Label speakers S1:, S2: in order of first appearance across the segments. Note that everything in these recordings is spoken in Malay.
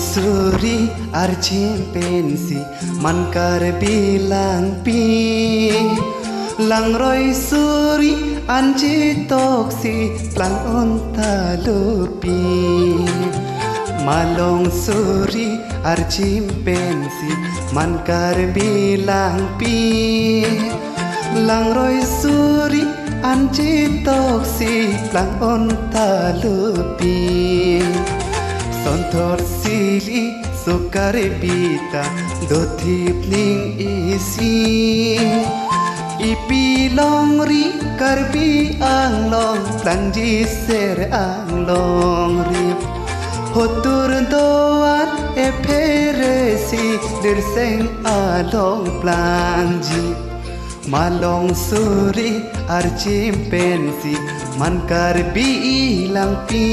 S1: suri archimpansi mankar bilang pi lang roy suri anji toksi lang onta lupi malong suri archimpansi mankar bilang pi lang roy suri anji toksi lang onta lupi Sontor sili sukare bita dothip ning isi Ipi long ri karbi ang long planji ser ang long ri Hotur doan e peresi dirseng along planji Malong suri archimpansi man karbi ilang pi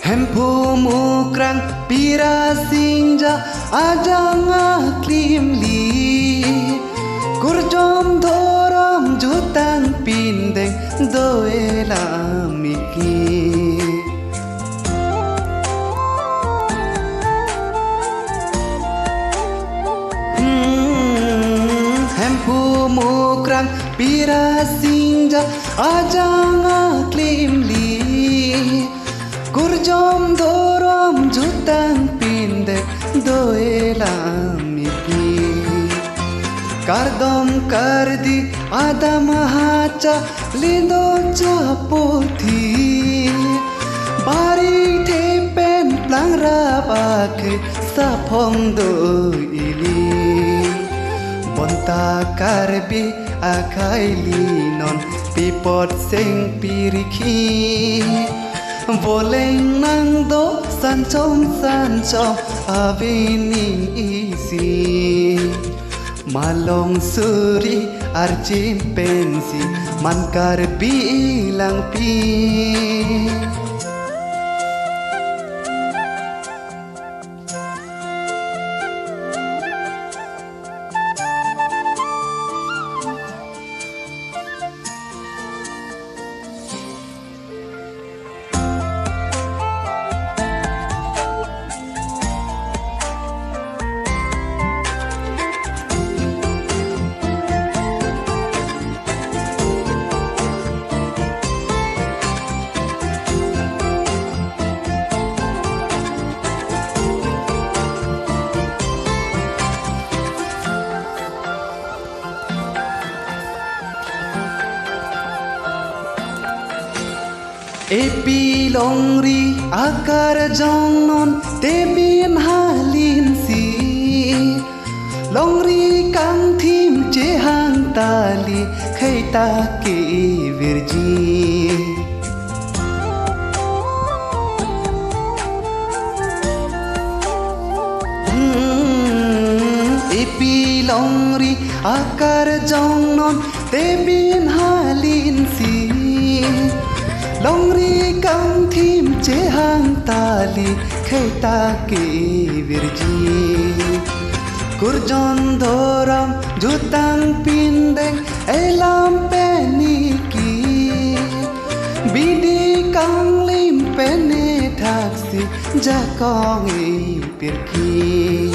S1: Hempu mukrang pira singja ajang aklim li Kurjom doram jutang pindeng doela miki Hempu mukrang pira singja ajang aklim li Kurjom dorom jutang pinde doela miki Kardom kardi ada mahaca lindo chaputhi Bari tepen plang rabake sapong do ili Bonta karbi akai linon pipot sing piriki Boleng nang do sancom avining isi Malong suri archimpansi mankar bilang pi Epi longri akar jongnon tebin halin si Longri kang thim chehang tali khaita ke virji Epi longri akar jongnon tebin halin si Longri kang thim chehang tali khaita ke virji Kurjon doram jutang pindeng elam peniki Bidi kang lim pene taksi jakong pirki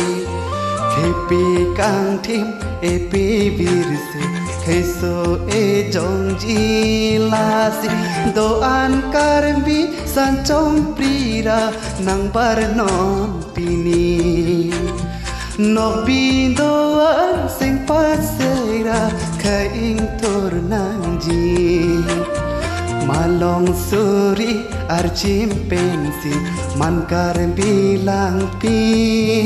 S1: Kepi kang thim epi virsi Keso e jong jilasi doan karbi sancong prira nang barnon pini Nobi doan sing pasera kaing turnang ji Malong suri archimpansi man karbi lang pi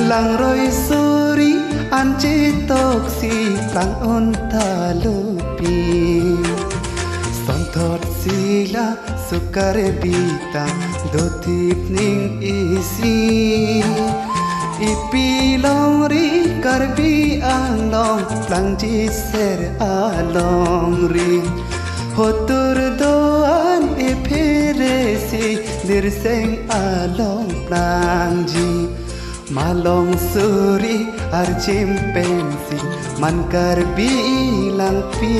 S1: Lang roy suri anji toksi lang onta lupi Sontot sila sukare bita dotip ning isi Ipi long ri karbi along Plangji ser along ri Hotur doan epiresi Dirseng along plangji Malong suri arjim pensi Man karbi lang pi